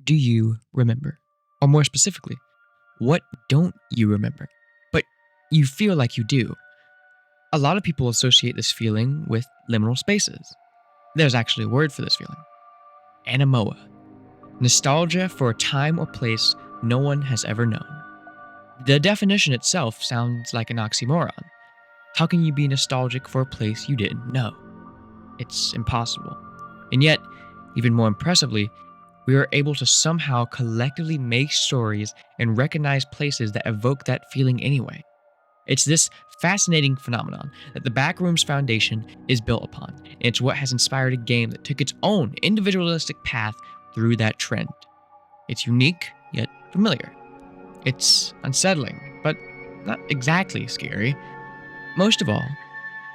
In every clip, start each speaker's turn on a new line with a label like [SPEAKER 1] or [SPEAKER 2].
[SPEAKER 1] do you remember? Or more specifically, what don't you remember, but you feel like you do? A lot of people associate this feeling with liminal spaces. There's actually a word for this feeling: anemoia. Nostalgia for a time or place no one has ever known. The definition itself sounds like an oxymoron. How can you be nostalgic for a place you didn't know? It's impossible. And yet, even more impressively, we are able to somehow collectively make stories and recognize places that evoke that feeling anyway. It's this fascinating phenomenon that the Backrooms Foundation is built upon, and it's what has inspired a game that took its own individualistic path through that trend. It's unique, yet familiar. It's unsettling, but not exactly scary. Most of all,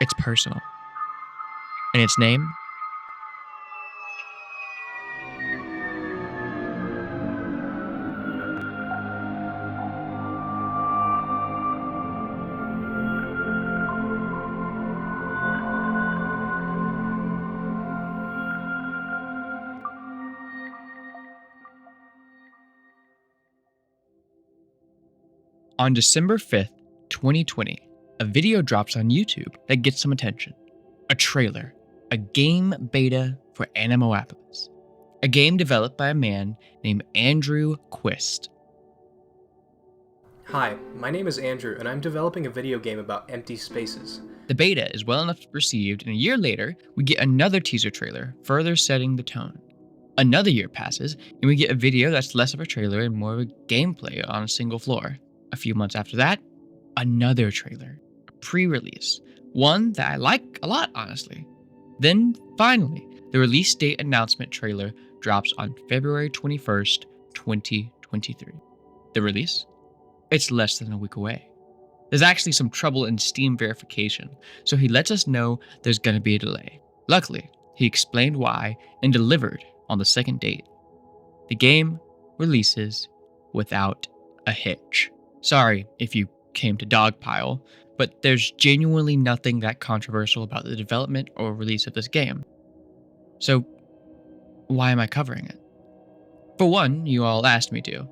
[SPEAKER 1] it's personal. And its name? On December 5th, 2020, a video drops on YouTube that gets some attention. A trailer, a game beta for Anemoiapolis, a game developed by a man named Andrew Quist.
[SPEAKER 2] Hi, my name is Andrew, and I'm developing a video game about empty spaces.
[SPEAKER 1] The beta is well enough received, and a year later, we get another teaser trailer, further setting the tone. Another year passes, and we get a video that's less of a trailer and more of a gameplay on a single floor. A few months after that, another trailer, a pre-release, one that I like a lot, honestly. Then, finally, the release date announcement trailer drops on February 21st, 2023. The release? It's less than a week away. There's actually some trouble in Steam verification, so he lets us know there's gonna be a delay. Luckily, he explained why and delivered on the second date. The game releases without a hitch. Sorry if you came to dogpile, but there's genuinely nothing that controversial about the development or release of this game. So, why am I covering it? For one, you all asked me to.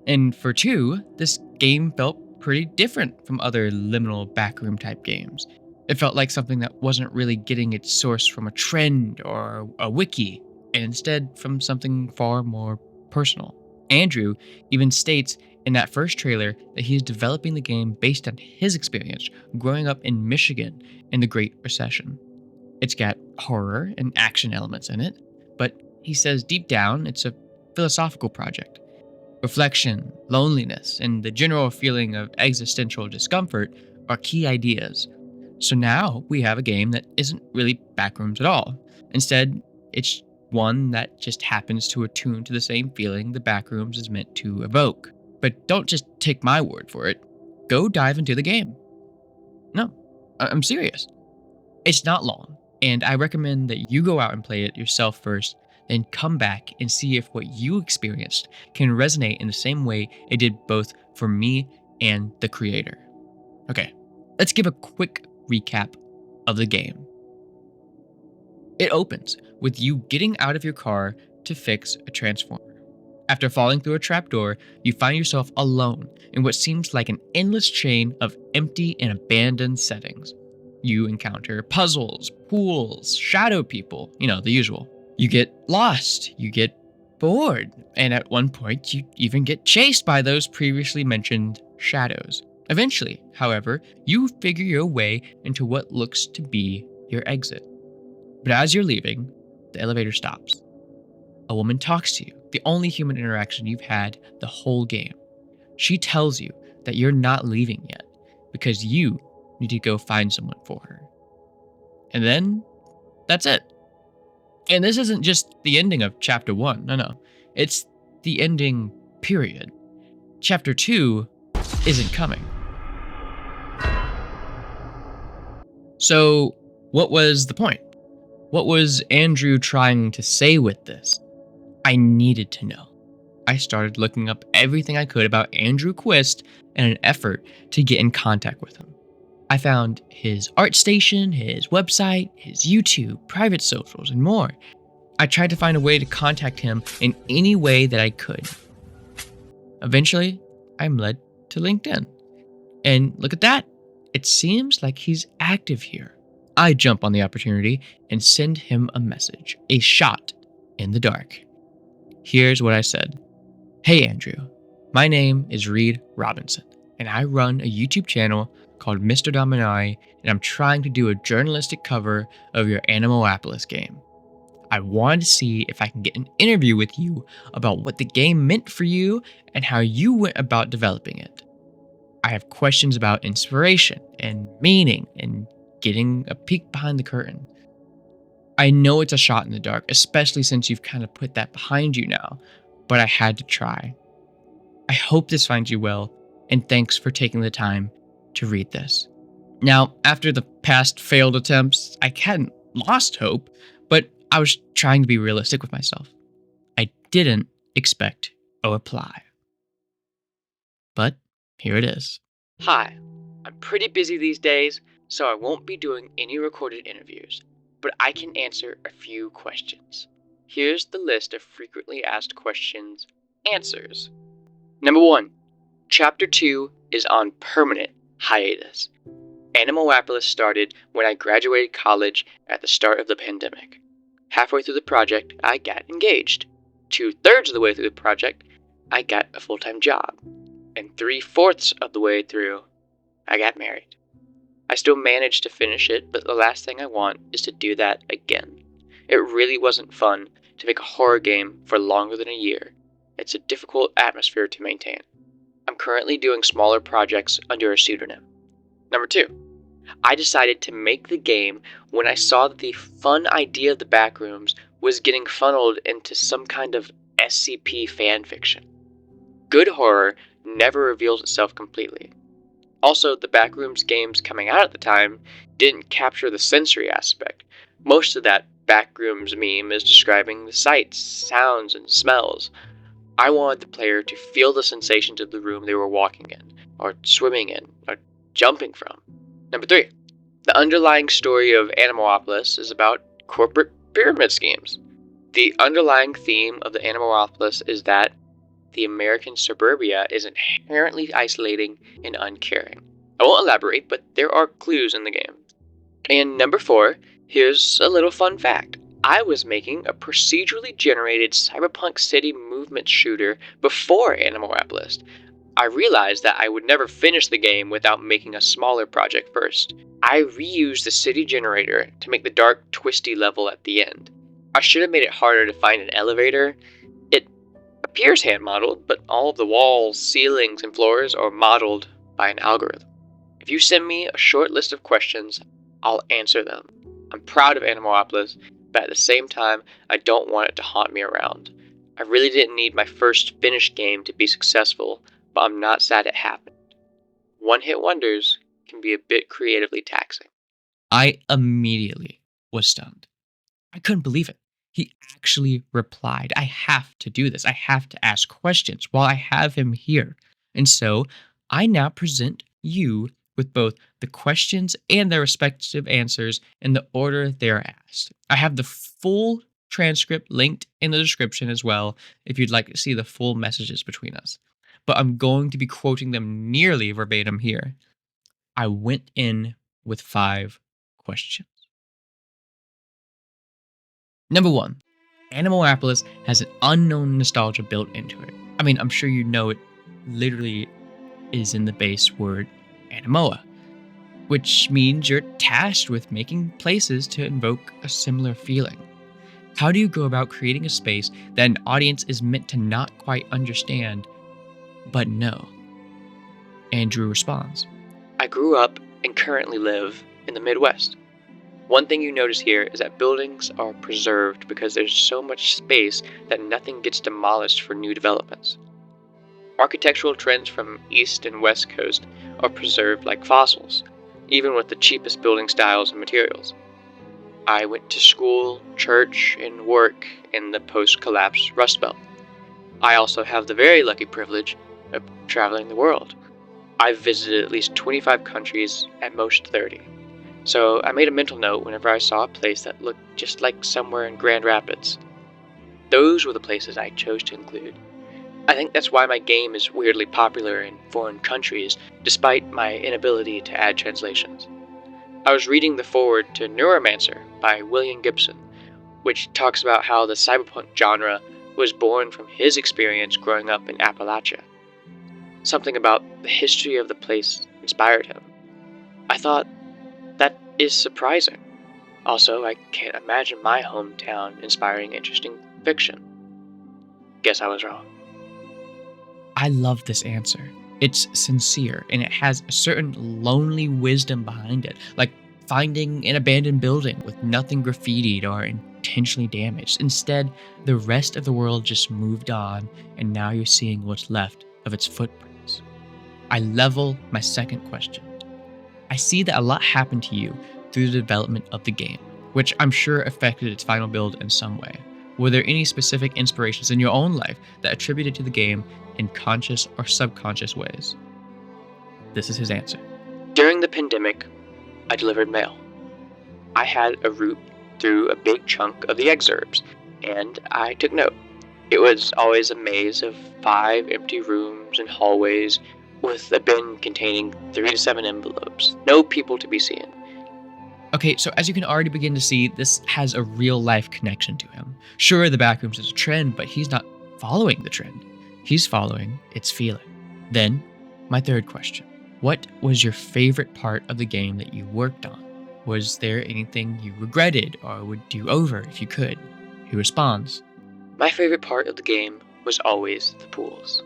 [SPEAKER 1] And for two, this game felt pretty different from other liminal backroom type games. It felt like something that wasn't really getting its source from a trend or a wiki, and instead from something far more personal. Andrew even states in that first trailer that he is developing the game based on his experience growing up in Michigan in the Great Recession. It's got horror and action elements in it, but he says deep down it's a philosophical project. Reflection, loneliness, and the general feeling of existential discomfort are key ideas. So now we have a game that isn't really Backrooms at all. Instead, it's one that just happens to attune to the same feeling the Backrooms is meant to evoke. But don't just take my word for it. Go dive into the game. No, I'm serious. It's not long, and I recommend that you go out and play it yourself first, then come back and see if what you experienced can resonate in the same way it did both for me and the creator. Okay, let's give a quick recap of the game. It opens with you getting out of your car to fix a transformer. After falling through a trapdoor, you find yourself alone in what seems like an endless chain of empty and abandoned settings. You encounter puzzles, pools, shadow people, the usual. You get lost, you get bored, and at one point you even get chased by those previously mentioned shadows. Eventually, however, you figure your way into what looks to be your exit. But as you're leaving, the elevator stops. A woman talks to you, the only human interaction you've had the whole game. She tells you that you're not leaving yet because you need to go find someone for her. And then, that's it. And this isn't just the ending of Chapter 1, no. It's the ending, period. Chapter 2 isn't coming. So, what was the point? What was Andrew trying to say with this? I needed to know. I started looking up everything I could about Andrew Quist in an effort to get in contact with him. I found his art station, his website, his YouTube, private socials, and more. I tried to find a way to contact him in any way that I could. Eventually, I'm led to LinkedIn. And look at that. It seems like he's active here. I jump on the opportunity and send him a message, a shot in the dark. Here's what I said. Hey, Andrew. My name is Reed Robinson, and I run a YouTube channel called Mr. Dominari, and I'm trying to do a journalistic cover of your Anemoiapolis game. I wanted to see if I can get an interview with you about what the game meant for you and how you went about developing it. I have questions about inspiration and meaning and getting a peek behind the curtain. I know it's a shot in the dark, especially since you've kind of put that behind you now, but I had to try. I hope this finds you well, and thanks for taking the time to read this. Now, after the past failed attempts, I hadn't lost hope, but I was trying to be realistic with myself. I didn't expect a reply. But here it is. Hi, I'm pretty busy these days, so I won't be doing any recorded interviews, but I can answer a few questions. Here's the list of frequently asked questions answers. Number 1. Chapter 2 is on permanent hiatus. Anemoiapolis started when I graduated college at the start of the pandemic. Halfway through the project, I got engaged. 2/3 of the way through the project, I got a full-time job. And 3/4 of the way through, I got married. I still managed to finish it, but the last thing I want is to do that again. It really wasn't fun to make a horror game for longer than a year. It's a difficult atmosphere to maintain. I'm currently doing smaller projects under a pseudonym. Number 2. I decided to make the game when I saw that the fun idea of the Backrooms was getting funneled into some kind of SCP fanfiction. Good horror never reveals itself completely. Also, the Backrooms games coming out at the time didn't capture the sensory aspect. Most of that Backrooms meme is describing the sights, sounds, and smells. I wanted the player to feel the sensations of the room they were walking in, or swimming in, or jumping from. Number 3. The underlying story of Anemoiapolis is about corporate pyramid schemes. The underlying theme of the Anemoiapolis is that the American suburbia is inherently isolating and uncaring. I won't elaborate, but there are clues in the game. And number 4, here's a little fun fact. I was making a procedurally generated cyberpunk city movement shooter before Anemoiapolis. I realized that I would never finish the game without making a smaller project first. I reused the city generator to make the dark, twisty level at the end. I should have made it harder to find an elevator. It appears hand-modeled, but all of the walls, ceilings, and floors are modeled by an algorithm. If you send me a short list of questions, I'll answer them. I'm proud of Anemoiapolis, but at the same time, I don't want it to haunt me around. I really didn't need my first finished game to be successful, but I'm not sad it happened. One-hit wonders can be a bit creatively taxing. I immediately was stunned. I couldn't believe it. He actually replied, I have to do this. I have to ask questions while I have him here. And so I now present you with both the questions and their respective answers in the order they are asked. I have the full transcript linked in the description as well if you'd like to see the full messages between us. But I'm going to be quoting them nearly verbatim here. I went in with 5 questions. Number 1, Anemoiapolis has an unknown nostalgia built into it. I mean, I'm sure you know it literally is in the base word Anemoia, which means you're tasked with making places to invoke a similar feeling. How do you go about creating a space that an audience is meant to not quite understand, but know? Andrew responds, I grew up and currently live in the Midwest. One thing you notice here is that buildings are preserved because there's so much space that nothing gets demolished for new developments. Architectural trends from East and West Coast are preserved like fossils, even with the cheapest building styles and materials. I went to school, church, and work in the post-collapse Rust Belt. I also have the very lucky privilege of traveling the world. I've visited at least 25 countries, at most 30. So I made a mental note whenever I saw a place that looked just like somewhere in Grand Rapids. those were the places I chose to include. I think that's why my game is weirdly popular in foreign countries, despite my inability to add translations. I was reading the foreword to Neuromancer by William Gibson, which talks about how the cyberpunk genre was born from his experience growing up in Appalachia. Something about the history of the place inspired him. I thought, that is surprising. Also, I can't imagine my hometown inspiring interesting fiction. Guess I was wrong. I love this answer. It's sincere and it has a certain lonely wisdom behind it, like finding an abandoned building with nothing graffitied or intentionally damaged. Instead, the rest of the world just moved on and now you're seeing what's left of its footprints. I level my second question. I see that a lot happened to you through the development of the game, which I'm sure affected its final build in some way. Were there any specific inspirations in your own life that attributed to the game in conscious or subconscious ways? This is his answer. During the pandemic, I delivered mail. I had a route through a big chunk of the exurbs, and I took note. It was always a maze of 5 empty rooms and hallways with a bin containing 3 to 7 envelopes. No people to be seen. Okay, so as you can already begin to see, this has a real life connection to him. Sure, the Backrooms is a trend, but he's not following the trend. He's following its feeling. Then, my third question. What was your favorite part of the game that you worked on? Was there anything you regretted or would do over if you could? He responds, my favorite part of the game was always the pools.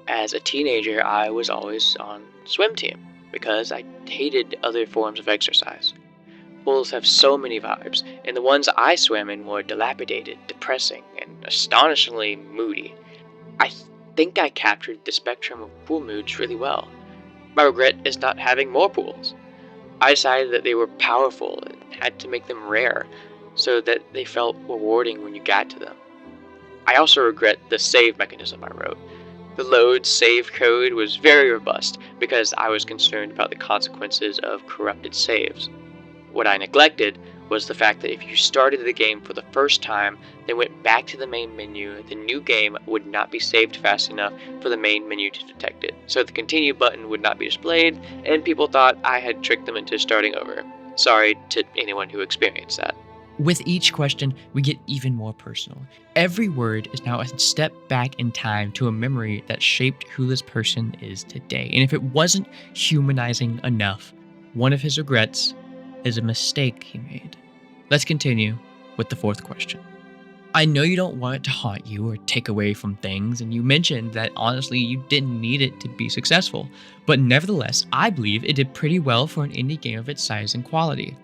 [SPEAKER 1] As a teenager, I was always on swim team because I hated other forms of exercise. Pools have so many vibes, and the ones I swam in were dilapidated, depressing, and astonishingly moody. I think I captured the spectrum of pool moods really well. My regret is not having more pools. I decided that they were powerful and had to make them rare so that they felt rewarding when you got to them. I also regret the save mechanism I wrote. The load save code was very robust because I was concerned about the consequences of corrupted saves. What I neglected was the fact that if you started the game for the first time, then went back to the main menu, the new game would not be saved fast enough for the main menu to detect it. So the continue button would not be displayed, and people thought I had tricked them into starting over. Sorry to anyone who experienced that. With each question, we get even more personal. Every word is now a step back in time to a memory that shaped who this person is today. And if it wasn't humanizing enough, one of his regrets is a mistake he made. Let's continue with the fourth question. I know you don't want it to haunt you or take away from things, and you mentioned that honestly you didn't need it to be successful, but nevertheless, I believe it did pretty well for an indie game of its size and quality.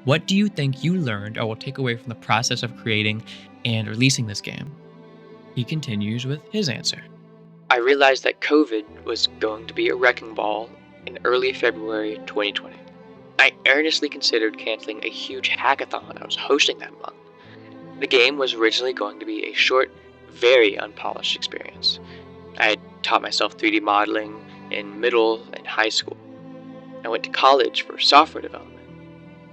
[SPEAKER 1] What do you think you learned or will take away from the process of creating and releasing this game? He continues with his answer. I realized that COVID was going to be a wrecking ball in early February 2020. I earnestly considered canceling a huge hackathon I was hosting that month. The game was originally going to be a short, very unpolished experience. I had taught myself 3D modeling in middle and high school. I went to college for software development.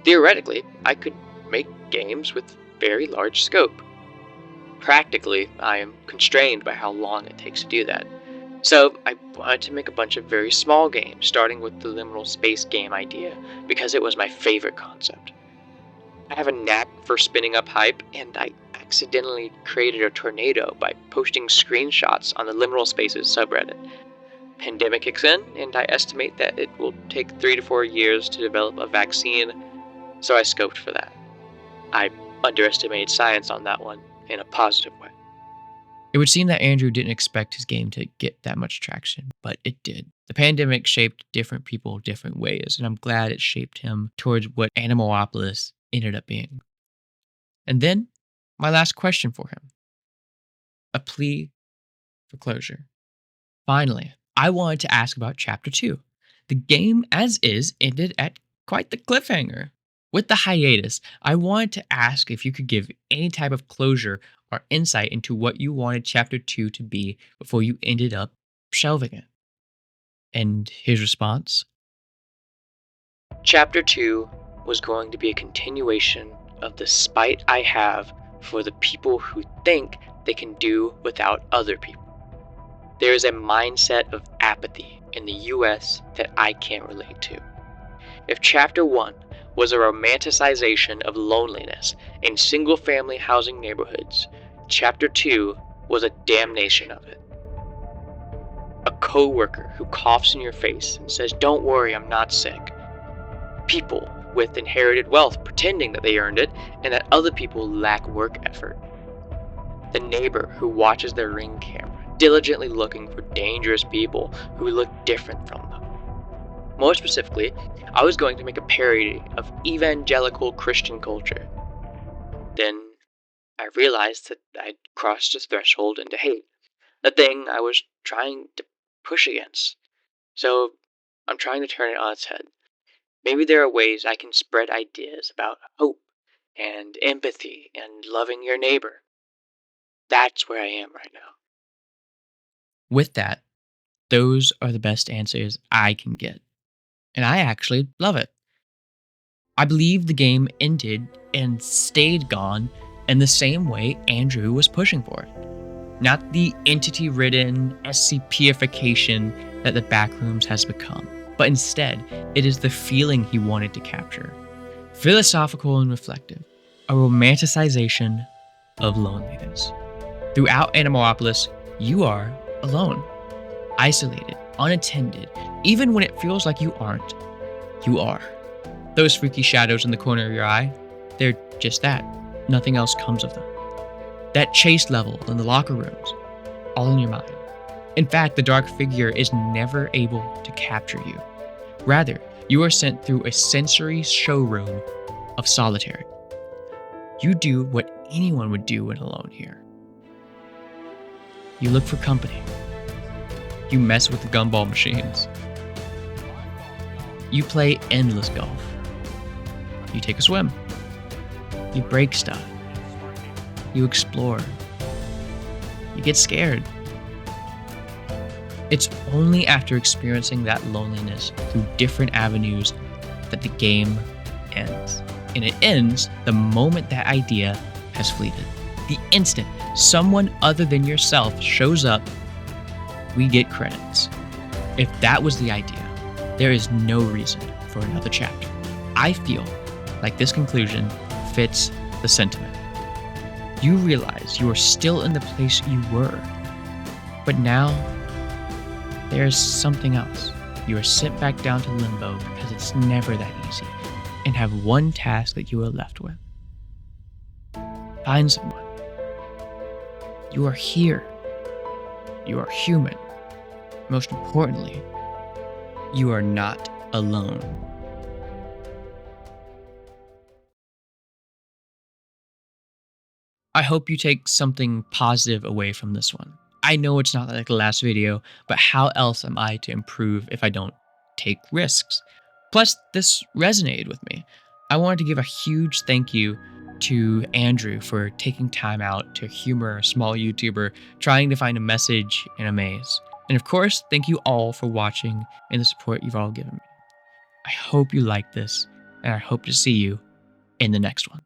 [SPEAKER 1] Theoretically, I could make games with very large scope. Practically, I am constrained by how long it takes to do that. So I wanted to make a bunch of very small games, starting with the liminal space game idea, because it was my favorite concept. I have a knack for spinning up hype, and I accidentally created a tornado by posting screenshots on the Liminal Spaces subreddit. Pandemic kicks in, and I estimate that it will take 3 to 4 years to develop a vaccine, so I scoped for that. I underestimated science on that one in a positive way. It would seem that Andrew didn't expect his game to get that much traction, but it did. The pandemic shaped different people different ways, and I'm glad it shaped him towards what Anemoiapolis ended up being. And then, my last question for him. A plea for closure. Finally, I wanted to ask about Chapter 2. The game, as is, ended at quite the cliffhanger. With the hiatus, I wanted to ask if you could give any type of closure or insight into what you wanted Chapter 2 to be before you ended up shelving it. And his response? Chapter 2 was going to be a continuation of the spite I have for the people who think they can do without other people. There is a mindset of apathy in the US that I can't relate to. If Chapter 1 was a romanticization of loneliness in single-family housing neighborhoods, Chapter 2 was a damnation of it. A coworker who coughs in your face and says, "Don't worry, I'm not sick." People with inherited wealth pretending that they earned it and that other people lack work effort. The neighbor who watches their Ring camera, diligently looking for dangerous people who look different from them. More specifically, I was going to make a parody of evangelical Christian culture. Then I realized that I'd crossed a threshold into hate, the thing I was trying to push against. So I'm trying to turn it on its head. Maybe there are ways I can spread ideas about hope and empathy and loving your neighbor. That's where I am right now. With that, those are the best answers I can get. And I actually love it. I believe the game ended and stayed gone in the same way Andrew was pushing for. Not the entity-ridden SCP-ification that the Backrooms has become, but instead, it is the feeling he wanted to capture. Philosophical and reflective, a romanticization of loneliness. Throughout Anemoiapolis, you are alone, isolated, unattended. Even when it feels like you aren't, you are. Those freaky shadows in the corner of your eye, they're just that. Nothing else comes of them. That chase level in the locker rooms, all in your mind. In fact, the dark figure is never able to capture you. Rather, you are sent through a sensory showroom of solitary. You do what anyone would do when alone here. You look for company. You mess with the gumball machines. You play endless golf. You take a swim. You break stuff. You explore. You get scared. It's only after experiencing that loneliness through different avenues that the game ends. And it ends the moment that idea has fleeted. The instant someone other than yourself shows up, we get credits. If that was the idea, there is no reason for another chapter. I feel like this conclusion fits the sentiment. You realize you are still in the place you were, but now there is something else. You are sent back down to limbo because it's never that easy, and have one task that you are left with. Find someone. You are here. You are human. Most importantly, you are not alone. I hope you take something positive away from this one. I know it's not like the last video, but how else am I to improve if I don't take risks? Plus, this resonated with me. I wanted to give a huge thank you to Andrew for taking time out to humor a small YouTuber trying to find a message in a maze. And of course, thank you all for watching and the support you've all given me. I hope you like this, and I hope to see you in the next one.